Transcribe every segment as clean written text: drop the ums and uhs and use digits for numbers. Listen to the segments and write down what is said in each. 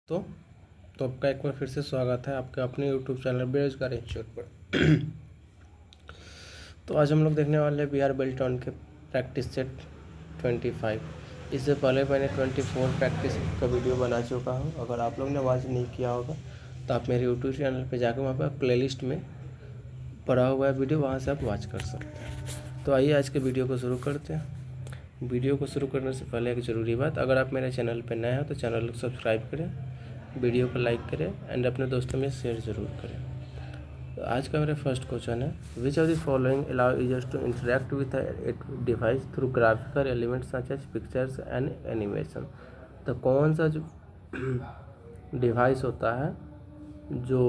तो आपका एक बार फिर से स्वागत है आपके अपने यूट्यूब चैनल बेरोजगार इंस्टीट्यूट पर। तो आज हम लोग देखने वाले हैं बिहार बेल्टॉन के प्रैक्टिस सेट 25। इससे पहले मैंने 24 प्रैक्टिस का वीडियो बना चुका हूँ। अगर आप लोग ने वॉच नहीं किया होगा तो आप मेरे यूट्यूब चैनल पर जाकर वहाँ पर प्लेलिस्ट में पड़ा हुआ है वीडियो, वहाँ से आप वॉच कर सकते हैं। तो आइए आज के वीडियो को शुरू करते हैं। वीडियो को शुरू करने से पहले एक ज़रूरी बात, अगर आप मेरे चैनल पर नए हो तो चैनल को सब्सक्राइब करें, वीडियो को लाइक करें एंड अपने दोस्तों में शेयर ज़रूर करें। तो आज का मेरा फर्स्ट क्वेश्चन है, which of the following allow users to interact with a device through graphical elements such as pictures and animation. तो कौन सा जो डिवाइस होता है जो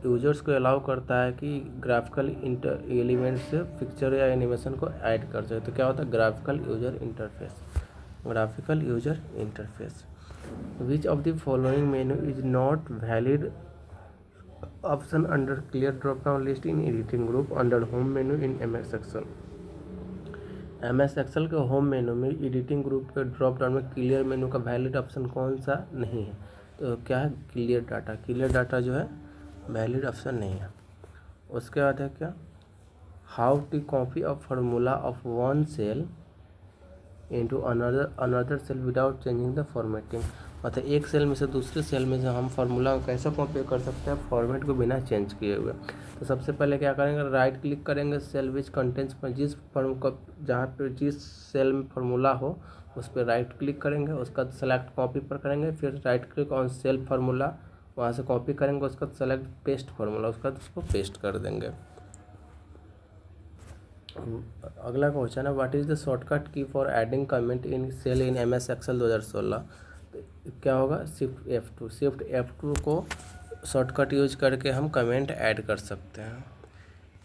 यूजर्स को अलाउ करता है कि ग्राफिकल एलिमेंट से पिक्चर या एनिमेशन को ऐड कर सके। तो क्या होता है? Graphical user interface. Graphical user interface. Which of the following menu is not valid option under clear drop down list in editing group under home menu in MS Excel। MS Excel के home मेनू में editing group के drop down में clear मेनू का valid option कौन सा नहीं है? तो क्या है? Clear data. क्लियर डाटा जो है वैलिड ऑप्शन नहीं है। उसके बाद है क्या? How to copy a formula of one cell into another cell without changing the formatting. मतलब एक सेल में से दूसरे सेल में से हम फार्मूला को कैसे कॉपी कर सकते हैं फॉर्मेट को बिना चेंज किए हुए। तो सबसे पहले क्या करेंगे? राइट क्लिक करेंगे सेल विच कंटेंट्स पर, जिस फॉर्म का जहाँ पे जिस सेल में फार्मूला हो उस पर राइट क्लिक करेंगे, उसका सेलेक्ट कॉपी पर करेंगे, फिर right click on sale formula, वहाँ से कॉपी करेंगे, उसका सेलेक्ट पेस्ट फार्मूला, उसका उसको पेस्ट कर देंगे। अगला क्वेश्चन है, what is the shortcut key for adding comment in cell in MS Excel 2016। तो क्या होगा? Shift F2। शिफ्ट F2 को शॉर्टकट यूज करके हम कमेंट ऐड कर सकते हैं।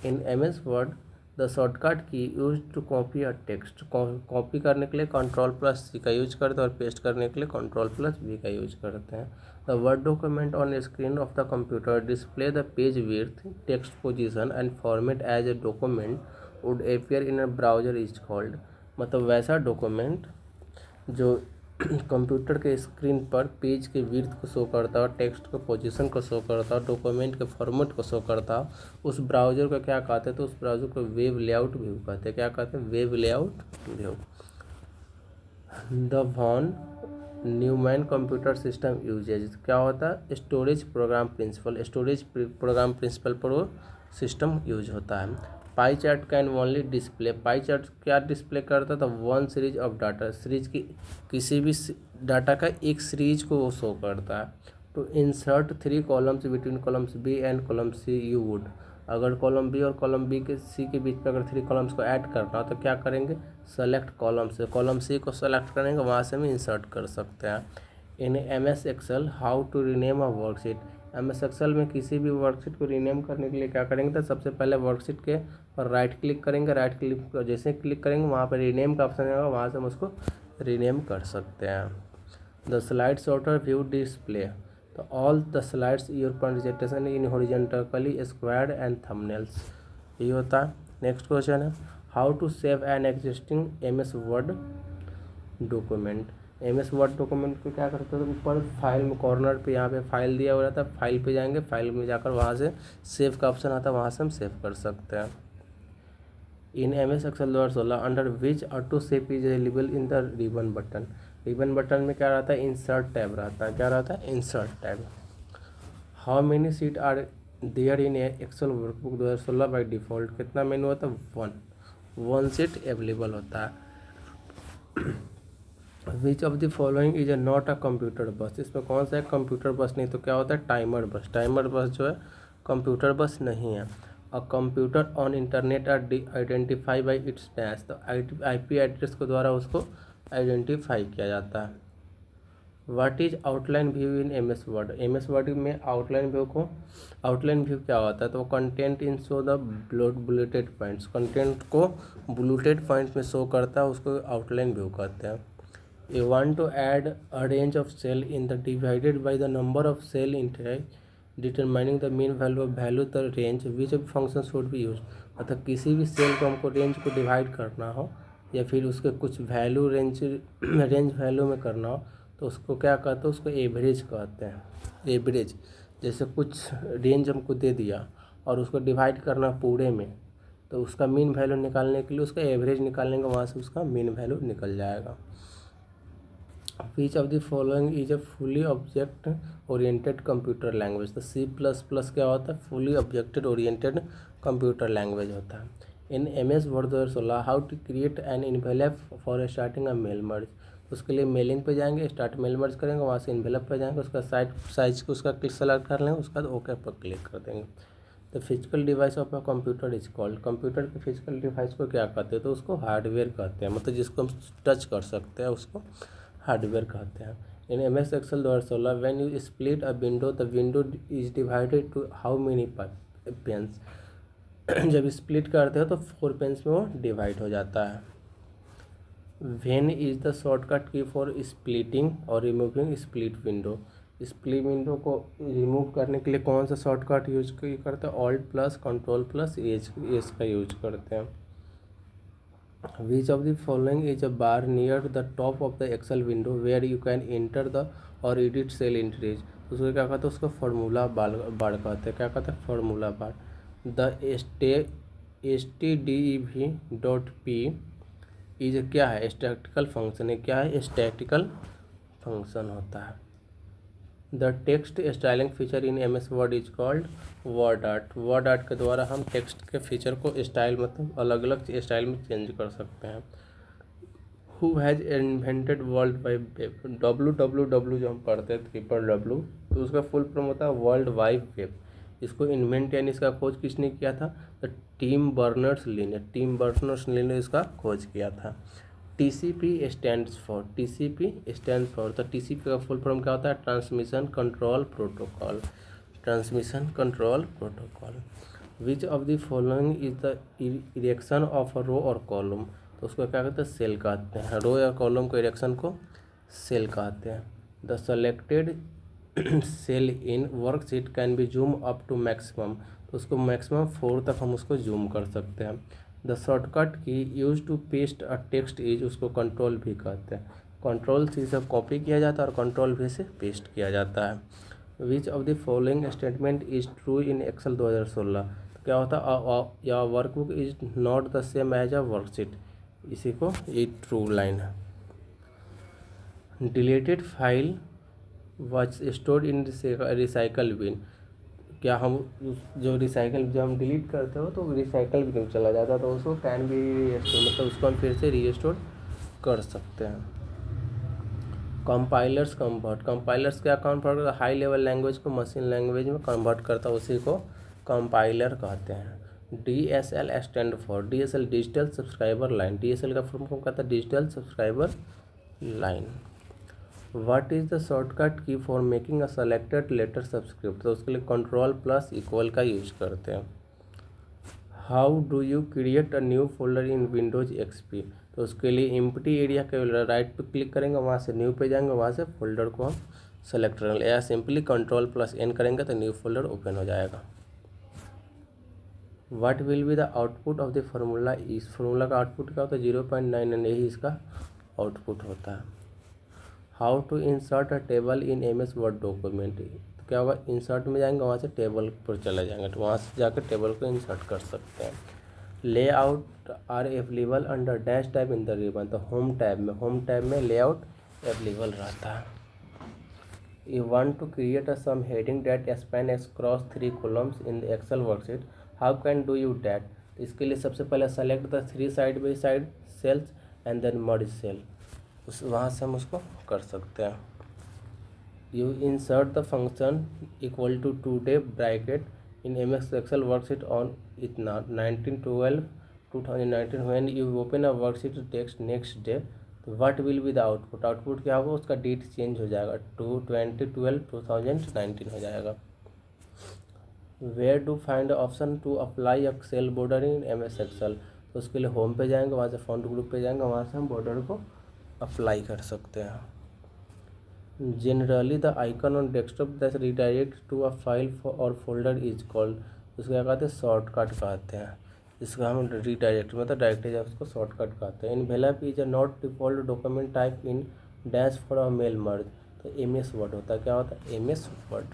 In MS Word the shortcut key use to copy a text. Copy करने के लिए Ctrl+C का यूज करते हैं और पेस्ट करने के लिए Ctrl+V का यूज करते हैं। The word document on screen of the computer display the page width, text position and format as a document would appear in a browser is called. मतलब वैसा डॉक्यूमेंट जो कंप्यूटर के स्क्रीन पर page के width को show करता हो, text के पोजीशन को शो करता हो, डॉक्यूमेंट के फॉर्मेट को शो करता हो, उस ब्राउज़र को क्या कहते हैं? तो उस ब्राउज़र को वेब लेआउट व्यू कहते हैं। क्या कहते हैं? Web layout view. The von Neumann computer system uses. क्या होता है? Storage program principle. Storage program principle पर वो सिस्टम यूज होता है। Pie chart can only display. Pie chart क्या डिस्प्ले करता था? One series of data. Series की किसी भी डाटा का एक सीरीज को वो शो करता है। To insert 3 columns between columns B and column C you would. अगर कॉलम B और कॉलम B के C के बीच में अगर 3 कॉलम्स को ऐड करना हो तो क्या करेंगे? सेलेक्ट कॉलम से कॉलम C को सेलेक्ट करेंगे, वहाँ से हम इंसर्ट कर सकते हैं। In MS Excel how to rename a worksheet. MS Excel में किसी भी वर्कशीट को रीनेम करने के लिए क्या करेंगे? तो सबसे पहले वर्कशीट के पर राइट क्लिक करेंगे। राइट क्लिक जैसे क्लिक करेंगे वहाँ पर रीनेम का ऑप्शन आएगा, वहाँ से हम उसको रीनेम कर सकते हैं। The slide sorter view display. तो all the slides your presentation in horizontally squared and thumbnails. ये होता है। नेक्स्ट क्वेश्चन है, how to save an existing MS word document. MS word document को क्या करते हैं? तो ऊपर फाइल में कॉर्नर पे यहाँ पे फाइल दिया हुआ रहता है, फाइल पे जाएंगे, फाइल में जाकर वहाँ से सेव का ऑप्शन आता है, वहाँ से हम सेव कर सकते हैं। In MS Excel 2016 under which auto save is available in the ribbon button. Ribbon button में क्या रहता है? इंसर्ट टैब रहता है। क्या रहता है? Insert tab. How many sheet are there in Excel workbook 2016 by default. कितना मेनू होता है? वन सीट अवेलेबल होता है। Which of the following is not a computer bus. इसमें कौन सा है कंप्यूटर बस नहीं? तो क्या होता है? टाइमर बस। टाइमर बस जो है कंप्यूटर बस नहीं है। A computer on internet are identified by its dash. तो IP एड्रेस के द्वारा उसको आइडेंटिफाई किया जाता है। What is outline view in MS Word. MS Word में आउटलाइन व्यू क्या होता है? तो content in show the bulleted points. Content को बुलेटेड पॉइंट्स में शो करता है, उसको आउटलाइन व्यू कहते हैं। You want to add a range of cell in the divided by the number of cell in tray, determining the mean value of value the range which function should be used। मतलब किसी भी cell को हमको range को divide करना हो या फिर उसके कुछ वैल्यू रेंज वैल्यू में करना हो तो उसको क्या कहते हैं, उसको एवरेज कहते हैं। एवरेज जैसे कुछ रेंज हमको दे दिया और उसको डिवाइड करना पूरे में, तो उसका मीन वैल्यू निकालने के लिए उसका एवरेज निकालेंगे, वहाँ से उसका मीन वैल्यू निकल जाएगा। Which of the following is a fully object oriented computer language. तो C++ क्या होता है, fully objected oriented computer language होता है। In MS Word 2016 how to create an envelope for starting a mail merge. तो उसके लिए मेलिंग पे जाएंगे, स्टार्ट मेल मर्ज करेंगे, वहाँ से इन्वेलप पे जाएंगे, उसका साइज को उसका क्लिक सेलेक्ट कर लेंगे, उसके बाद ओके पर क्लिक कर देंगे। तो physical device of a computer is called. Computer के फिजिकल डिवाइस को क्या कहते हैं, तो उसको हार्डवेयर कहते हैं, मतलब जिसको हम टच कर सकते हैं उसको हार्डवेयर कहते हैं। In MS Excel 2016 when you split a window the window is divided to how many panes. जब स्प्लिट करते हैं तो 4 पेन्स में वो डिवाइड हो जाता है। When is the shortcut key for splitting और removing split window. Split window को रिमूव करने के लिए कौन सा शॉर्टकट यूज करते हैं, Alt+Ctrl+H का यूज करते हैं। Which of the following is a bar near the top of the Excel window where you can enter the or edit cell entries। उसको क्या कहते हैं, उसको फार्मूला बार कहते हैं। क्या कहते हैं, formula bar. The stdev.p is क्या है, स्टैटिकल फंक्शन है। क्या है, स्टैटिकल फंक्शन होता है। The text styling feature in MS word is called word art. Word art के द्वारा हम टेक्स्ट के फीचर को स्टाइल मतलब अलग अलग स्टाइल में चेंज कर सकते हैं। Who has invented world wide web. WWW जो हम पढ़ते हैं WWW, तो उसका फुल फॉर्म होता है वर्ल्ड वाइड वेब। इसको इन्वेंट यानी इसका खोज किसने किया था, तो टिम बर्नर्स-ली ने। टिम बर्नर्स-ली ने इसका खोज किया था। TCP stands for. तो TCP का फुल फॉर्म क्या होता है, transmission control protocol. Transmission control protocol. Which of the following is the erection of a row और कॉलम। तो उसको क्या कहते हैं, सेल कहते हैं। रो या कॉलम को इरेक्शन को सेल कहते हैं। The selected cell in worksheet can be zoom up to maximum. तो उसको मैक्सिमम 4 तक हम उसको जूम कर सकते हैं। The shortcut key use to paste a text is, उसको कंट्रोल भी कहते हैं। कंट्रोल सी से कॉपी किया जाता है और कंट्रोल भी से पेस्ट किया जाता है। Which of the following statement is true in Excel 2016। तो क्या होता है, या workbook is not the same as a worksheet. इसी को ये ट्रू लाइन है। Deleted file was stored in recycle bin. क्या हम जो रिसाइकल जब हम डिलीट करते हो तो रिसाइकल बिन में चला जाता है, तो उसको कैन बी रीस्टोर, मतलब उसको हम फिर से रीस्टोर कर सकते हैं। Compilers convert. कंपाइलर्स क्या कन्वर्ट करता है, हाई लेवल लैंग्वेज को मशीन लैंग्वेज में कन्वर्ट करता है, उसी को कंपाइलर कहते हैं। DSL stand for. DSL digital subscriber line. DSL का फुल फॉर्म कहता है digital subscriber line. What is the shortcut key for making a selected letter subscript. तो उसके लिए कंट्रोल+= का यूज करते हैं। How do you create a new folder in Windows XP। तो उसके लिए एम्प्टी एरिया के राइट पे क्लिक करेंगे, वहाँ से न्यू पे जाएंगे, वहाँ से फोल्डर को हम सेलेक्ट करेंगे, या सिंपली कंट्रोल+N करेंगे तो न्यू फोल्डर ओपन हो जाएगा। What will be the output of the formula. इस फार्मूला का आउटपुट क्या होता है, 0.99, यही इसका आउटपुट होता है। How to insert a table in MS word document. तो क्या होगा, इंसर्ट में जाएंगे, वहाँ से टेबल पर चले जाएंगे, तो वहाँ से जाकर टेबल को इंसर्ट कर सकते हैं। Layout are available under dash tab in the ribbon. तो होम टैब में लेआउट अवेलेबल रहता है। You want to create a some heading that span across 3 columns in the Excel worksheet, how can do you that. इसके लिए सबसे पहले select the 3 side by side cells and then merge cell, उस वहाँ से हम उसको कर सकते हैं। You insert the function equal to today bracket in MS Excel worksheet on इतना 19/12/2019 when you open a worksheet text next day. तो what will be the output. Output क्या होगा, उसका डेट चेंज हो जाएगा, 20/12/2019 हो जाएगा। Where to find option to apply a cell border in MS Excel। तो उसके लिए होम पे जाएंगे, वहाँ से फॉन्ट ग्रुप पे जाएंगे, वहाँ से हम बॉर्डर को अप्लाई कर सकते हैं। Generally the icon on desktop that redirect to a file और फोल्डर इज कॉल्ड। उसको क्या कहते हैं, शॉर्टकट कहते हैं। इसका हम रिडायरेक्ट मतलब डायरेक्ट उसको शॉर्टकट कहते हैं। Envelope is a not default document type in dash for a mail merge, तो MS वर्ड होता है। क्या होता है? MS Word.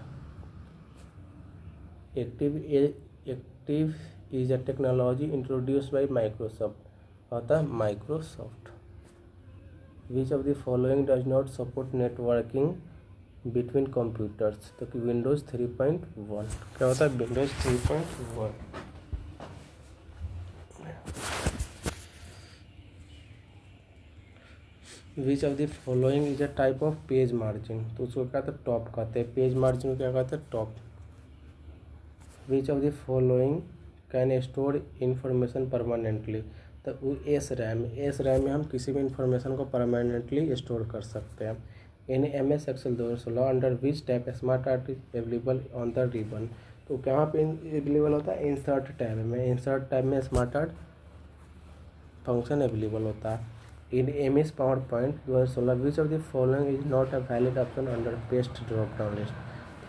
Active is a technology introduce by Microsoft, होता है Microsoft. Which of the following does not support networking between computers, तो कि विंडोज़ 3.1। क्या होता है? Windows 3.1। Which of the following is a type of page margin, तो उसको क्या कहते हैं? टॉप कहते हैं। पेज मार्जिन को क्या कहते हैं? Top. Which of the following can store information permanently, तो एस रैम में हम किसी भी इंफॉर्मेशन को परमानेंटली स्टोर कर सकते हैं। In MS Excel 2016 under which tab smart art is available on the ribbon, तो कहाँ पे अवेलेबल होता है? इंसर्ट टैब में। इंसर्ट टैब में स्मार्ट आर्ट फंक्शन अवेलेबल होता है। In MS power point 2016 which of the following is not a valid option under paste drop down list,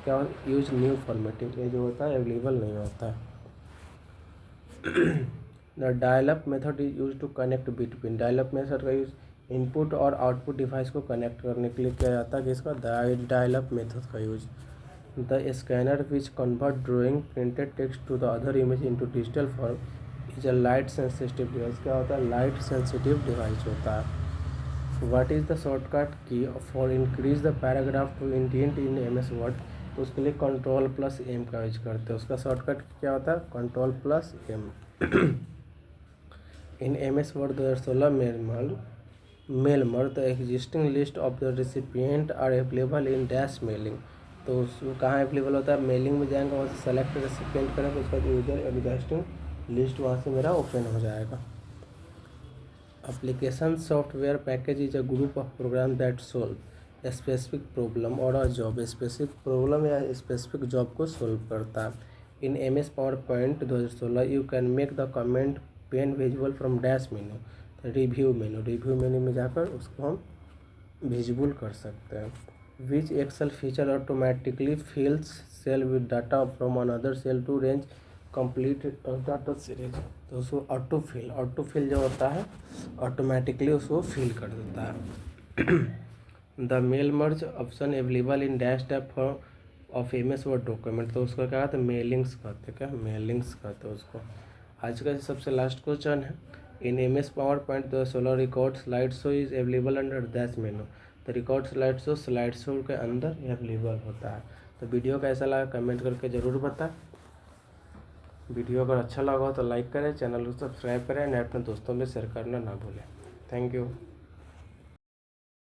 क्या यूज न्यू फॉर्मेटिंग, ये जो होता है अवेलेबल नहीं होता है। The dial up method is use to connect between, dial up method का use input और आउटपुट डिवाइस को कनेक्ट करने के लिए किया जाता है। किसका? डायल-अप मेथड का use. The scanner which convert drawing printed text to the other image into digital form is a light sensitive device, क्या होता है? लाइट सेंसिटिव डिवाइस होता है। What is the shortcut key for increase the paragraph to indent in MS Word, तो उसके लिए Ctrl+M का use करते हैं। उसका शॉर्टकट क्या होता है? Ctrl+M। In MS Word 2016 mail merge the existing list of the recipient are available in dash mailing, तो उसको कहाँ अवेलेबल होता है? मेलिंग में जाएंगे, वहाँ से सेलेक्ट रिसिपिएंट करें तो उसका यूजर एग्जिस्टिंग लिस्ट वहाँ से मेरा ओपन हो जाएगा। Application software package is a group of program that solve specific problem और अ जॉब, स्पेसिफिक प्रॉब्लम या स्पेसिफिक जॉब को सोल्व करता है। In MS power point 2016 you can make the comment pen visual from dash menu, review menu में जाकर उसको हम विजुअल कर सकते हैं। Which excel feature automatically fills cell with data from another cell to range complete data series, तो उसको autofill जो होता है ऑटोमेटिकली उसको फिल कर देता है। The mail merge option available in dash tab for of MS word document, तो उसका क्या कहते हैं? मेलिंग्स कहते हैं। क्या? मेलिंग्स कहते हैं उसको। आज का सबसे लास्ट क्वेश्चन है। In MS power point 2016 record slide show is available under dash मेनू, तो रिकॉर्ड स्लाइड शो के अंदर अवेलेबल होता है। तो वीडियो कैसा लगा कमेंट करके ज़रूर बताएं। वीडियो अगर अच्छा लगा हो तो लाइक करें, चैनल को सब्सक्राइब करें, अपने दोस्तों में शेयर करना ना भूलें। Thank you.